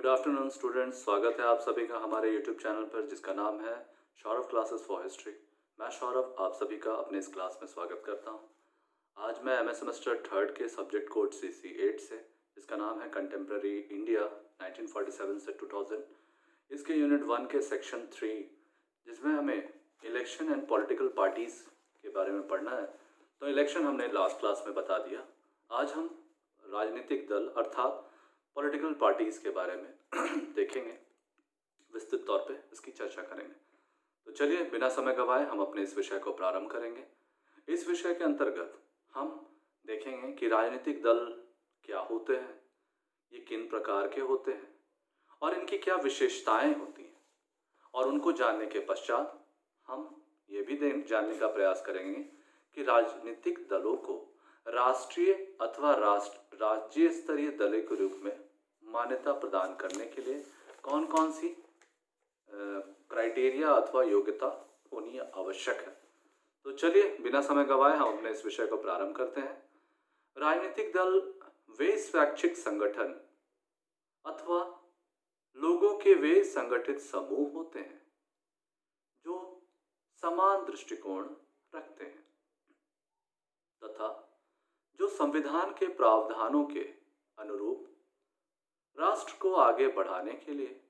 Afternoon students, स्वागत है आप सभी का हमारे यूट्यूब चैनल पर जिसका नाम है सौरभ क्लासेस फॉर हिस्ट्री। मैं सौरभ आप सभी का अपने इस क्लास में स्वागत करता हूं। आज मैं एमए सेमेस्टर थर्ड के सब्जेक्ट कोड CC8 से, जिसका नाम है कंटेम्प्रेरी इंडिया 1947 से 2000, इसके यूनिट 1 के सेक्शन 3, जिसमें हमें इलेक्शन एंड पॉलिटिकल पार्टीज़ के बारे में पढ़ना है। तो इलेक्शन हमने लास्ट क्लास में बता दिया। आज हम राजनीतिक दल अर्थात पॉलिटिकल पार्टीज़ के बारे में देखेंगे, विस्तृत तौर पे इसकी चर्चा करेंगे। तो चलिए बिना समय गवाए हम अपने इस विषय को प्रारंभ करेंगे। इस विषय के अंतर्गत हम देखेंगे कि राजनीतिक दल क्या होते हैं, ये किन प्रकार के होते हैं और इनकी क्या विशेषताएं होती हैं, और उनको जानने के पश्चात हम ये भी जानने का प्रयास करेंगे कि राजनीतिक दलों को राष्ट्रीय अथवा राज्य स्तरीय दल के रूप में मान्यता प्रदान करने के लिए कौन कौन सी क्राइटेरिया अथवा योग्यता होनी आवश्यक है। तो चलिए बिना समय गवाए हम अपने इस विषय को प्रारंभ करते हैं। राजनीतिक दल वे स्वैच्छिक संगठन अथवा लोगों के वे संगठित समूह होते हैं जो समान दृष्टिकोण रखते हैं तथा जो संविधान के प्रावधानों के अनुरूप राष्ट्र को आगे बढ़ाने के लिए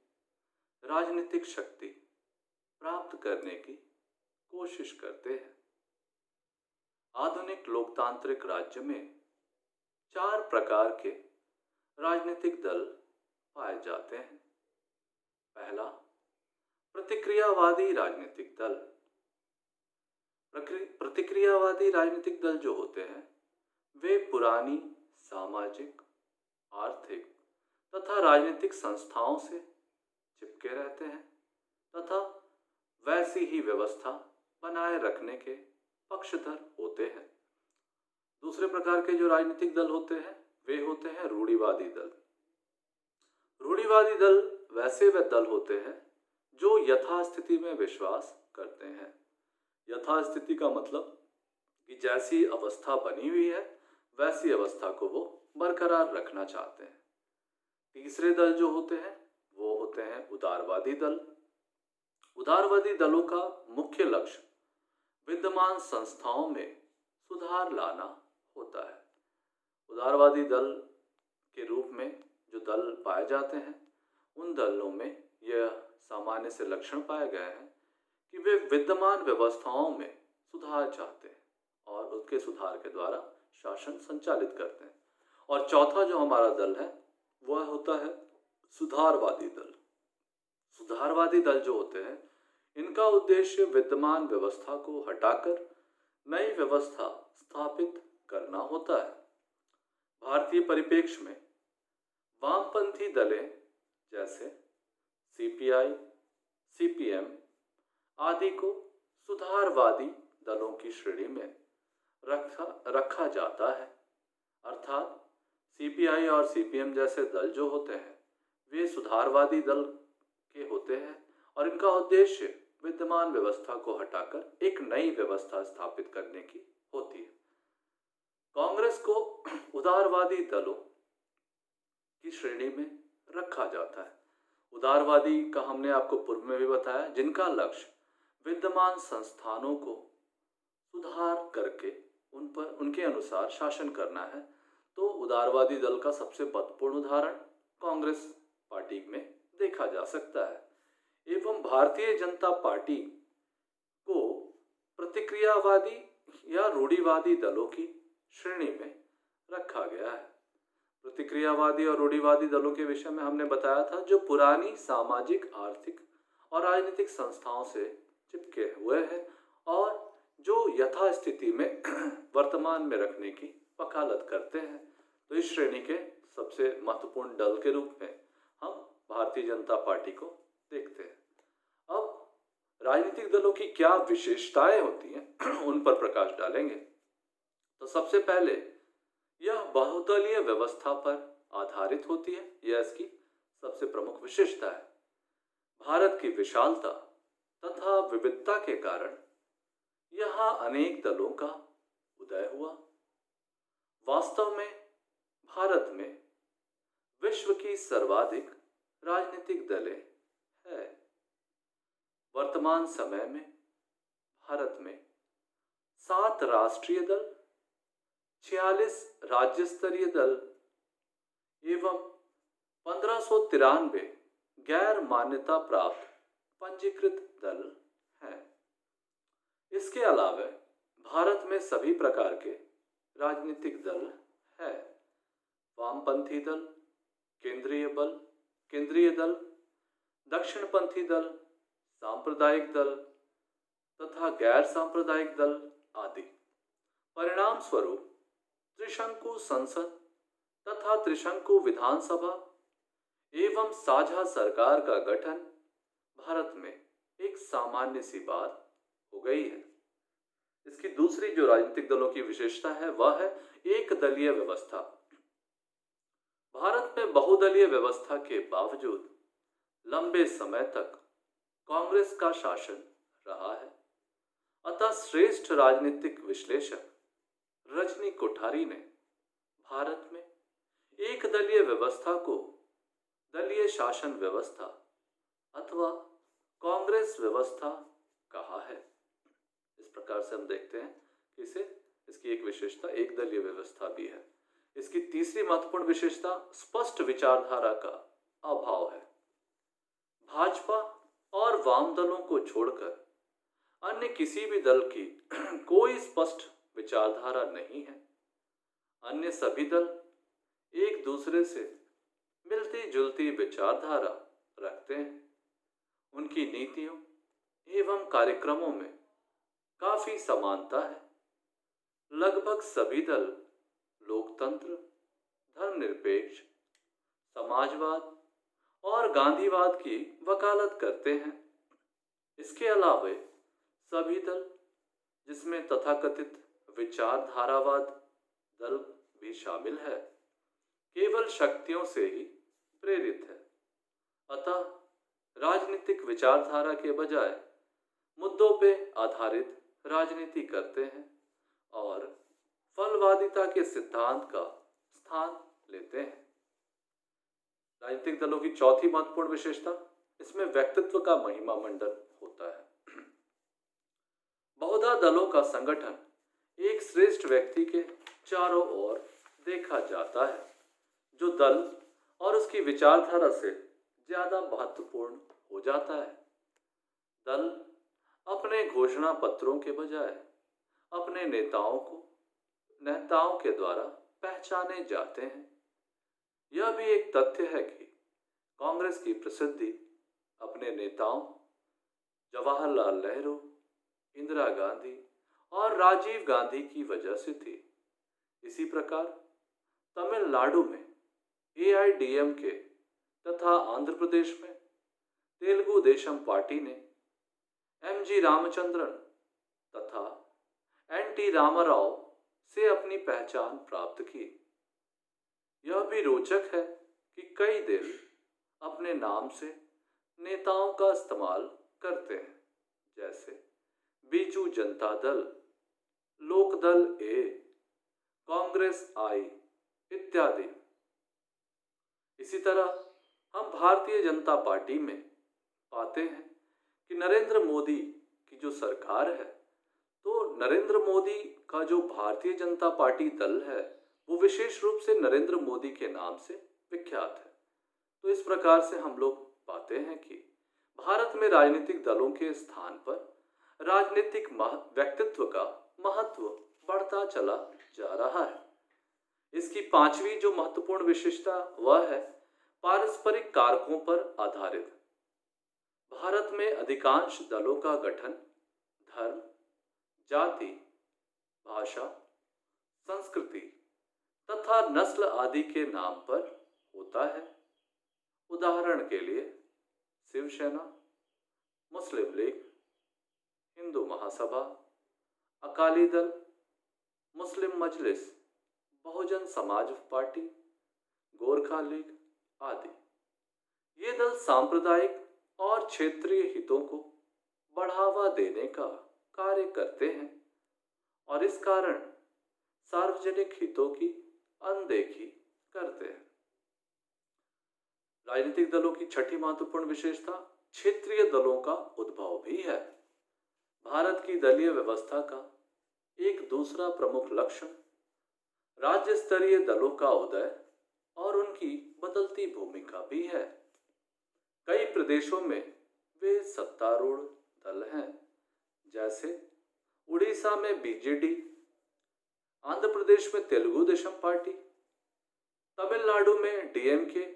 राजनीतिक शक्ति प्राप्त करने की कोशिश करते हैं। आधुनिक लोकतांत्रिक राज्य में 4 प्रकार के राजनीतिक दल पाए जाते हैं। पहला, प्रतिक्रियावादी राजनीतिक दल। प्रतिक्रियावादी राजनीतिक दल जो होते हैं वे पुरानी सामाजिक, आर्थिक तथा राजनीतिक संस्थाओं से चिपके रहते हैं तथा वैसी ही व्यवस्था बनाए रखने के पक्षधर होते हैं। दूसरे प्रकार के जो राजनीतिक दल होते हैं वे होते हैं रूढ़िवादी दल। रूढ़िवादी दल वैसे वे दल होते हैं जो यथास्थिति में विश्वास करते हैं। यथास्थिति का मतलब कि जैसी अवस्था बनी हुई है वैसी अवस्था को वो बरकरार रखना चाहते हैं। तीसरे दल जो होते हैं वो होते हैं उदारवादी दल। उदारवादी दलों का मुख्य लक्ष्य विद्यमान संस्थाओं में सुधार लाना होता है। उदारवादी दल के रूप में जो दल पाए जाते हैं उन दलों में यह सामान्य से लक्षण पाए गए हैं कि वे विद्यमान व्यवस्थाओं में सुधार चाहते हैं और उसके सुधार के द्वारा शासन संचालित करते हैं। और चौथा जो हमारा दल है वह होता है सुधारवादी दल। सुधारवादी दल जो होते हैं इनका उद्देश्य विद्यमान व्यवस्था को हटाकर नई व्यवस्था स्थापित करना होता है। भारतीय परिप्रेक्ष्य में वामपंथी दलें जैसे CPI, CPM आदि को सुधारवादी दलों की श्रेणी में रखा जाता है। अर्थात CPI और CPM जैसे दल जो होते हैं वे सुधारवादी दल के होते हैं और इनका उद्देश्य विद्यमान व्यवस्था को हटाकर एक नई व्यवस्था स्थापित करने की होती है। कांग्रेस को उदारवादी दलों की श्रेणी में रखा जाता है। उदारवादी का हमने आपको पूर्व में भी बताया, जिनका लक्ष्य विद्यमान संस्थानों को सुधार करके उन पर उनके अनुसार शासन करना है। तो उदारवादी दल का सबसे महत्वपूर्ण उदाहरण कांग्रेस पार्टी में देखा जा सकता है। एवं भारतीय जनता पार्टी को प्रतिक्रियावादी या रूढ़िवादी दलों की श्रेणी में रखा गया है। प्रतिक्रियावादी और रूढ़िवादी दलों के विषय में हमने बताया था जो पुरानी सामाजिक, आर्थिक और राजनीतिक संस्थाओं से चिपके हुए हैं और जो यथास्थिति में वर्तमान में रखने की वकालत करते हैं। तो इस श्रेणी के सबसे महत्वपूर्ण दल के रूप में हम भारतीय जनता पार्टी को देखते हैं। अब राजनीतिक दलों की क्या विशेषताएं होती हैं उन पर प्रकाश डालेंगे। तो सबसे पहले यह बहुदलीय व्यवस्था पर आधारित होती है, यह इसकी सबसे प्रमुख विशेषता है। भारत की विशालता तथा विविधता के कारण यहाँ अनेक दलों का उदय हुआ। वास्तव में भारत में विश्व की सर्वाधिक राजनीतिक दलें हैं। वर्तमान समय में भारत में 7 राष्ट्रीय दल, 46 राज्य स्तरीय दल एवं 1593 गैर मान्यता प्राप्त पंजीकृत दल हैं। इसके अलावा भारत में सभी प्रकार के राजनीतिक दल हैं। वामपंथी दल, केंद्रीय दल, दक्षिणपंथी दल, सांप्रदायिक दल तथा गैर सांप्रदायिक दल आदि। परिणाम स्वरूप त्रिशंकु संसद तथा त्रिशंकु विधानसभा एवं साझा सरकार का गठन भारत में एक सामान्य सी बात हो गई है। इसकी दूसरी जो राजनीतिक दलों की विशेषता है वह है एक दलीय व्यवस्था। भारत में बहुदलीय व्यवस्था के बावजूद लंबे समय तक कांग्रेस का शासन रहा है। अतः श्रेष्ठ राजनीतिक विश्लेषक रजनी कोठारी ने भारत में एक दलीय व्यवस्था को दलीय शासन व्यवस्था अथवा कांग्रेस व्यवस्था कहा है। इस प्रकार से हम देखते हैं कि इसकी एक विशेषता एक दलीय व्यवस्था भी है। इसकी तीसरी महत्वपूर्ण विशेषता स्पष्ट विचारधारा का अभाव है। भाजपा और वाम दलों को छोड़कर अन्य किसी भी दल की कोई स्पष्ट विचारधारा नहीं है। अन्य सभी दल एक दूसरे से मिलती जुलती विचारधारा रखते हैं। उनकी नीतियों एवं कार्यक्रमों में काफी समानता है। लगभग सभी दल लोकतंत्र, धर्मनिरपेक्ष, समाजवाद और गांधीवाद की वकालत करते हैं। इसके अलावा सभी दल, जिसमें तथाकथित विचारधारावाद दल भी शामिल है, केवल शक्तियों से ही प्रेरित है। अतः राजनीतिक विचारधारा के बजाय मुद्दों पे आधारित राजनीति करते हैं और फलवादिता के सिद्धांत का स्थान लेते हैं। राजनीतिक दलों की चौथी महत्वपूर्ण विशेषता, इसमें व्यक्तित्व का महिमा मंडन होता है। बहुधा दलों का संगठन एक श्रेष्ठ व्यक्ति के चारों ओर देखा जाता है, जो दल और उसकी विचारधारा से ज्यादा महत्वपूर्ण हो जाता है। दल अपने घोषणा पत्रों के बजाय अपने नेताओं के द्वारा पहचाने जाते हैं। यह भी एक तथ्य है कि कांग्रेस की प्रसिद्धि अपने नेताओं जवाहरलाल नेहरू, इंदिरा गांधी और राजीव गांधी की वजह से थी। इसी प्रकार तमिलनाडु में AIDMK तथा आंध्र प्रदेश में तेलुगु देशम पार्टी ने MG रामचंद्रन तथा NT रामाराव से अपनी पहचान प्राप्त की। यह भी रोचक है कि कई देश अपने नाम से नेताओं का इस्तेमाल करते हैं, जैसे बीजू जनता दल, लोकदल A, कांग्रेस I इत्यादि। इसी तरह हम भारतीय जनता पार्टी में पाते हैं कि नरेंद्र मोदी की जो सरकार है, तो नरेंद्र मोदी का जो भारतीय जनता पार्टी दल है वो विशेष रूप से नरेंद्र मोदी के नाम से विख्यात है। तो इस प्रकार से हम लोग पाते हैं कि भारत में राजनीतिक दलों के स्थान पर राजनीतिक व्यक्तित्व का महत्व बढ़ता चला जा रहा है। इसकी पांचवी जो महत्वपूर्ण विशेषता वह है पारस्परिक कारकों पर आधारित। भारत में अधिकांश दलों का गठन धर्म, जाति, भाषा, संस्कृति तथा नस्ल आदि के नाम पर होता है। उदाहरण के लिए शिवसेना, मुस्लिम लीग, हिंदू महासभा, अकाली दल, मुस्लिम मजलिस, बहुजन समाज पार्टी, गोरखा लीग आदि। ये दल सांप्रदायिक और क्षेत्रीय हितों को बढ़ावा देने का कार्य करते हैं और इस कारण सार्वजनिक हितों की अनदेखी करते हैं। राजनीतिक दलों की छठी महत्वपूर्ण विशेषता क्षेत्रीय दलों का उद्भव भी है। भारत की दलीय व्यवस्था का एक दूसरा प्रमुख लक्षण राज्य स्तरीय दलों का उदय और उनकी बदलती भूमिका भी है। कई प्रदेशों में वे सत्तारूढ़ दल हैं, जैसे उड़ीसा में बीजेडी, आंध्र प्रदेश में तेलुगु देशम पार्टी, तमिलनाडु में डीएमके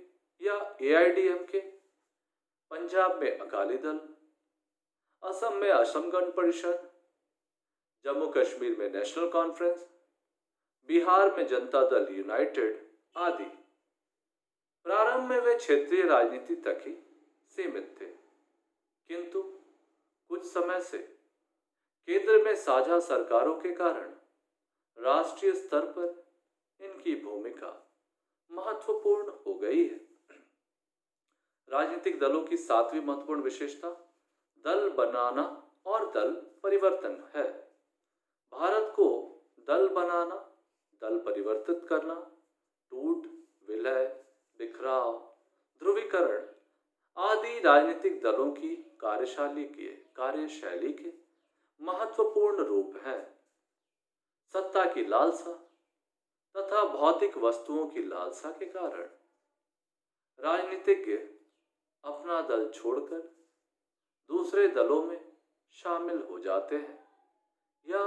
या एआईडीएमके, पंजाब में अकाली दल, असम में असम गण परिषद, जम्मू कश्मीर में नेशनल कॉन्फ्रेंस, बिहार में जनता दल यूनाइटेड आदि। प्रारंभ में वे क्षेत्रीय राजनीति तक ही सीमित थे, किंतु कुछ समय से केंद्र में साझा सरकारों के कारण राष्ट्रीय स्तर पर इनकी भूमिका महत्वपूर्ण हो गई है। राजनीतिक दलों की सातवीं महत्वपूर्ण विशेषता दल बनाना और दल परिवर्तन है। भारत को दल बनाना, दल परिवर्तित करना, टूट, विलय, बिखराव, ध्रुवीकरण आदि राजनीतिक दलों की कार्यशैली के महत्वपूर्ण रूप हैं। सत्ता की लालसा तथा भौतिक वस्तुओं की लालसा के कारण राजनीतिज्ञ अपना दल छोड़कर दूसरे दलों में शामिल हो जाते हैं या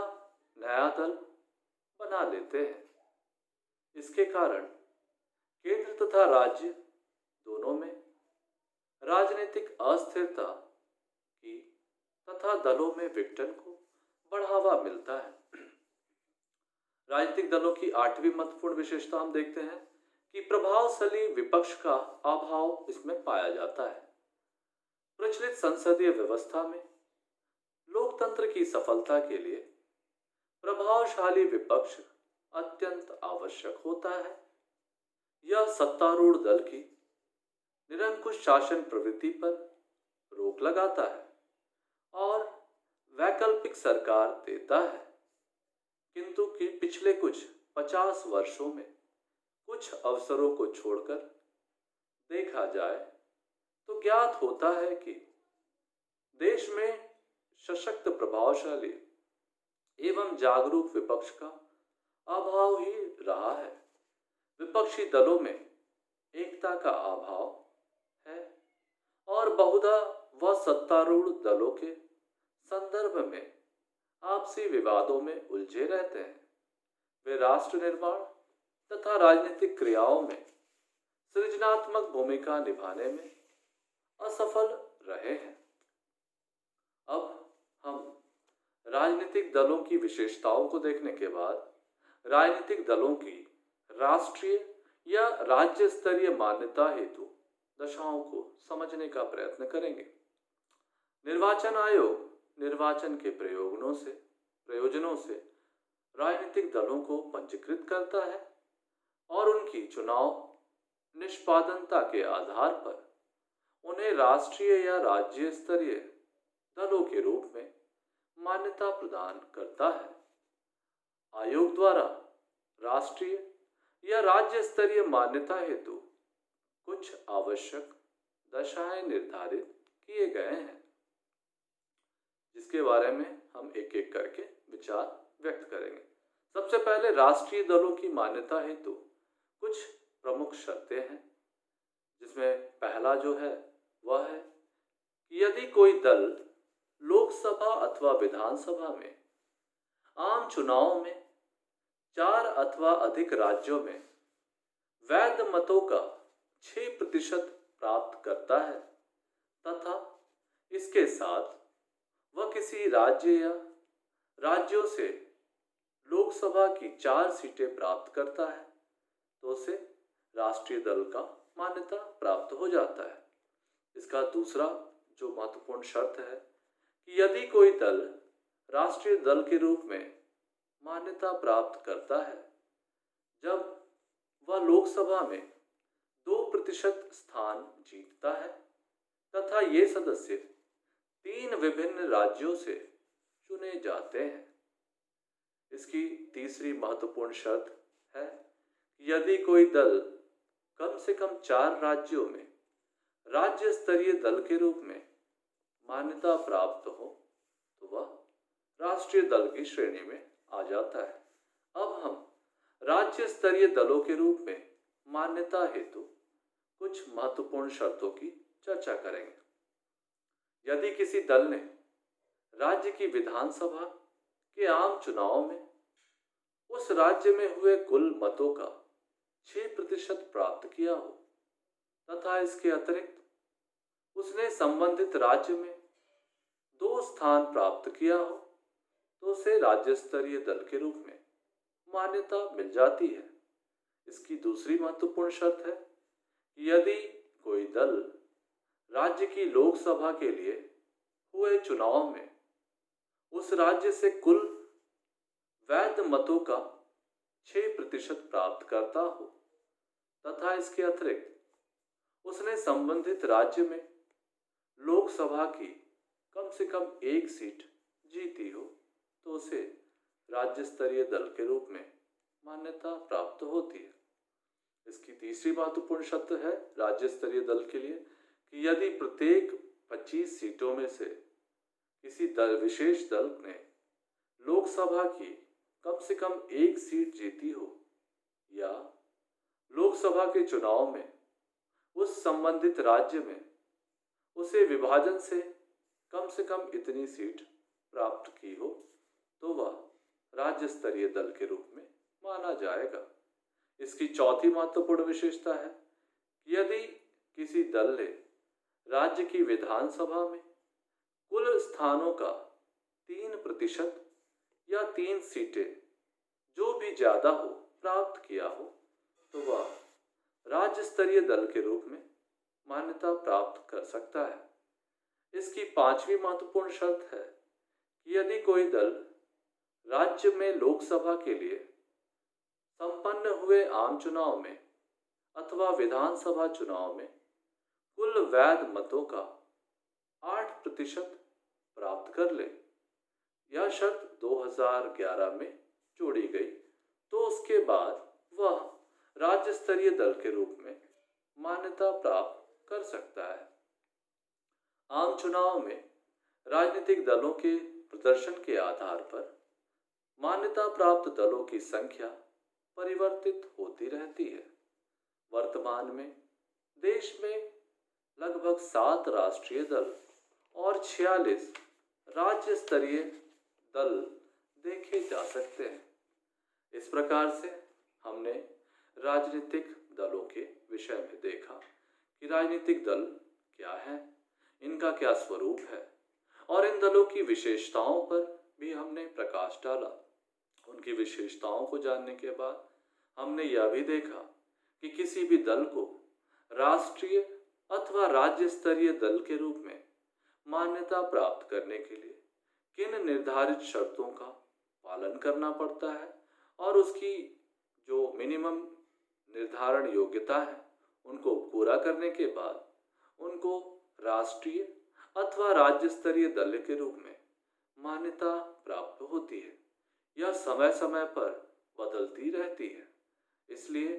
नया दल बना लेते हैं। इसके कारण केंद्र तथा राज्य दोनों में राजनीतिक अस्थिरता की तथा दलों में विघटन को बढ़ावा मिलता है। राजनीतिक दलों की आठवीं महत्वपूर्ण विशेषता हम देखते हैं कि प्रभावशाली विपक्ष का अभाव इसमें पाया जाता है। प्रचलित संसदीय व्यवस्था में लोकतंत्र की सफलता के लिए प्रभावशाली विपक्ष अत्यंत आवश्यक होता है। यह सत्तारूढ़ दल की निरंकुश शासन प्रवृत्ति पर रोक लगाता है और वैकल्पिक सरकार देता है। किंतु कि पिछले कुछ 50 वर्षों में कुछ अवसरों को छोड़कर देखा जाए तो ज्ञात होता है कि देश में सशक्त, प्रभावशाली एवं जागरूक विपक्ष का अभाव ही रहा है। विपक्षी दलों में एकता का अभाव है और बहुधा वह सत्तारूढ़ दलों के संदर्भ में आपसी विवादों में उलझे रहते हैं। वे राष्ट्र निर्माण तथा राजनीतिक क्रियाओं में सृजनात्मक भूमिका निभाने में असफल रहे हैं। अब हम राजनीतिक दलों की विशेषताओं को देखने के बाद राजनीतिक दलों की राष्ट्रीय या राज्य स्तरीय मान्यता हेतु दशाओं को समझने का प्रयत्न करेंगे। निर्वाचन आयोग निर्वाचन के प्रयोजनों से राजनीतिक दलों को पंजीकृत करता है और उनकी चुनाव निष्पादनता के आधार पर उन्हें राष्ट्रीय या राज्य स्तरीय दलों के रूप में मान्यता प्रदान करता है। आयोग द्वारा राष्ट्रीय या राज्य स्तरीय मान्यता हेतु कुछ आवश्यक दशाएं निर्धारित किए गए हैं, जिसके बारे में हम एक एक करके विचार व्यक्त करेंगे। सबसे पहले राष्ट्रीय दलों की मान्यता हेतु कुछ प्रमुख शर्तें हैं, जिसमें पहला जो है वह है कि यदि कोई दल लोकसभा अथवा विधानसभा में आम चुनाव में 4 अथवा अधिक राज्यों में वैध मतों का 6% प्राप्त करता है तथा इसके साथ वह किसी राज्य या राज्यों से लोकसभा की 4 सीटें प्राप्त करता है तो उसे राष्ट्रीय दल का मान्यता प्राप्त हो जाता है। इसका दूसरा जो महत्वपूर्ण शर्त है कि यदि कोई दल राष्ट्रीय दल के रूप में मान्यता प्राप्त करता है जब वह लोकसभा में 2% स्थान जीतता है तथा ये सदस्य 3 विभिन्न राज्यों से चुने जाते हैं। इसकी तीसरी महत्वपूर्ण शर्त है कि यदि कोई दल कम से कम 4 राज्यों में राज्य स्तरीय दल के रूप में मान्यता प्राप्त हो तो वह राष्ट्रीय दल की श्रेणी में आ जाता है। अब हम राज्य स्तरीय दलों के रूप में मान्यता हेतु कुछ महत्वपूर्ण शर्तों की चर्चा करेंगे। यदि किसी दल ने राज्य की विधानसभा के आम चुनाव में उस राज्य में हुए कुल मतों का 6% प्राप्त किया हो तथा इसके अतिरिक्त उसने संबंधित राज्य में 2 स्थान प्राप्त किया हो तो उसे राज्य स्तरीय दल के रूप में मान्यता मिल जाती है। इसकी दूसरी महत्वपूर्ण शर्त है कि यदि कोई दल राज्य की लोकसभा के लिए हुए चुनाव में उस राज्य से कुल वैध मतों का 6% प्राप्त करता हो तथा इसके अतिरिक्त उसने संबंधित राज्य में लोकसभा की कम से कम 1 सीट जीती हो तो उसे राज्य स्तरीय दल के रूप में मान्यता प्राप्त होती है। इसकी तीसरी महत्वपूर्ण शर्त है राज्य स्तरीय दल के लिए कि यदि प्रत्येक 25 सीटों में से किसी विशेष दल ने लोकसभा की कम से कम 1 सीट जीती हो या लोकसभा के चुनाव में उस संबंधित राज्य में उसे विभाजन से कम इतनी सीट प्राप्त की हो तो वह राज्य स्तरीय दल के रूप में माना जाएगा। इसकी चौथी महत्वपूर्ण विशेषता है कि यदि किसी दल ने राज्य की विधानसभा में कुल स्थानों का 3% या 3 सीटें जो भी ज्यादा हो प्राप्त किया हो तो वह राज्य स्तरीय दल के रूप में मान्यता प्राप्त कर सकता है। इसकी पांचवी महत्वपूर्ण शर्त है कि यदि कोई दल राज्य में लोकसभा के लिए संपन्न हुए आम चुनाव में अथवा विधानसभा चुनाव में कुल वैध मतों का 8% प्राप्त कर ले, यह शर्त 2011 में जोड़ी गई तो उसके बाद वह राज्य स्तरीय दल के रूप में मान्यता प्राप्त कर सकता है। आम चुनाव में राजनीतिक दलों के प्रदर्शन के आधार पर मान्यता प्राप्त दलों की संख्या परिवर्तित होती रहती है। वर्तमान में देश में लगभग 7 राष्ट्रीय दल और 46 राज्य स्तरीय दल देखे जा सकते हैं। इस प्रकार से हमने राजनीतिक दलों के विषय में देखा कि राजनीतिक दल क्या है, इनका क्या स्वरूप है और इन दलों की विशेषताओं पर भी हमने प्रकाश डाला। उनकी विशेषताओं को जानने के बाद हमने यह भी देखा कि किसी भी दल को राष्ट्रीय अथवा राज्य स्तरीय दल के रूप में मान्यता प्राप्त करने के लिए किन निर्धारित शर्तों का पालन करना पड़ता है और उसकी जो मिनिमम निर्धारण योग्यता है उनको पूरा करने के बाद उनको राष्ट्रीय अथवा राज्य स्तरीय दल के रूप में मान्यता प्राप्त होती है। यह समय समय पर बदलती रहती है, इसलिए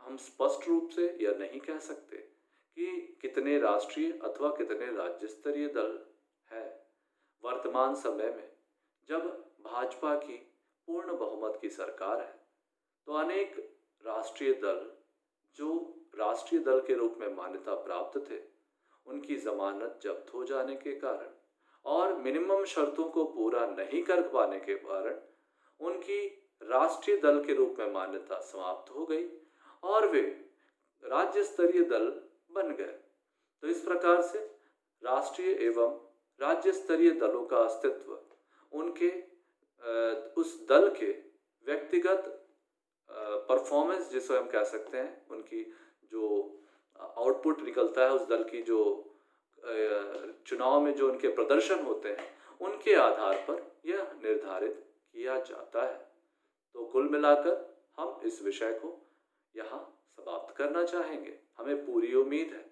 हम स्पष्ट रूप से यह नहीं कह सकते कि कितने राष्ट्रीय अथवा कितने राज्य स्तरीय दल है। वर्तमान समय में जब भाजपा की पूर्ण बहुमत की सरकार है तो अनेक राष्ट्रीय दल जो राष्ट्रीय दल के रूप में मान्यता प्राप्त थे उनकी जमानत जब्त हो जाने के कारण और मिनिमम शर्तों को पूरा नहीं कर पाने के कारण उनकी राष्ट्रीय दल के रूप में मान्यता समाप्त हो गई और वे राज्य स्तरीय दल बन गए। तो इस प्रकार से राष्ट्रीय एवं राज्य स्तरीय दलों का अस्तित्व उनके उस दल के व्यक्तिगत परफॉर्मेंस जिसे हम कह सकते हैं, उनकी जो आउटपुट निकलता है उस दल की, जो चुनाव में जो उनके प्रदर्शन होते हैं उनके आधार पर यह निर्धारित किया जाता है। तो कुल मिलाकर हम इस विषय को यहाँ समाप्त करना चाहेंगे। हमें पूरी उम्मीद है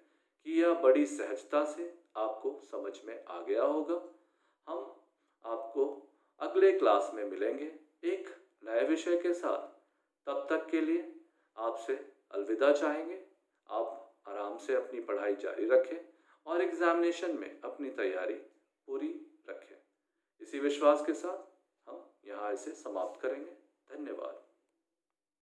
कि यह बड़ी सहजता से आपको समझ में आ गया होगा। हम आपको अगले क्लास में मिलेंगे एक नए विषय के साथ। तब तक के लिए आपसे अलविदा चाहेंगे। आप आराम से अपनी पढ़ाई जारी रखें और एग्जामिनेशन में अपनी तैयारी पूरी रखें। इसी विश्वास के साथ हम यहाँ इसे समाप्त करेंगे। धन्यवाद।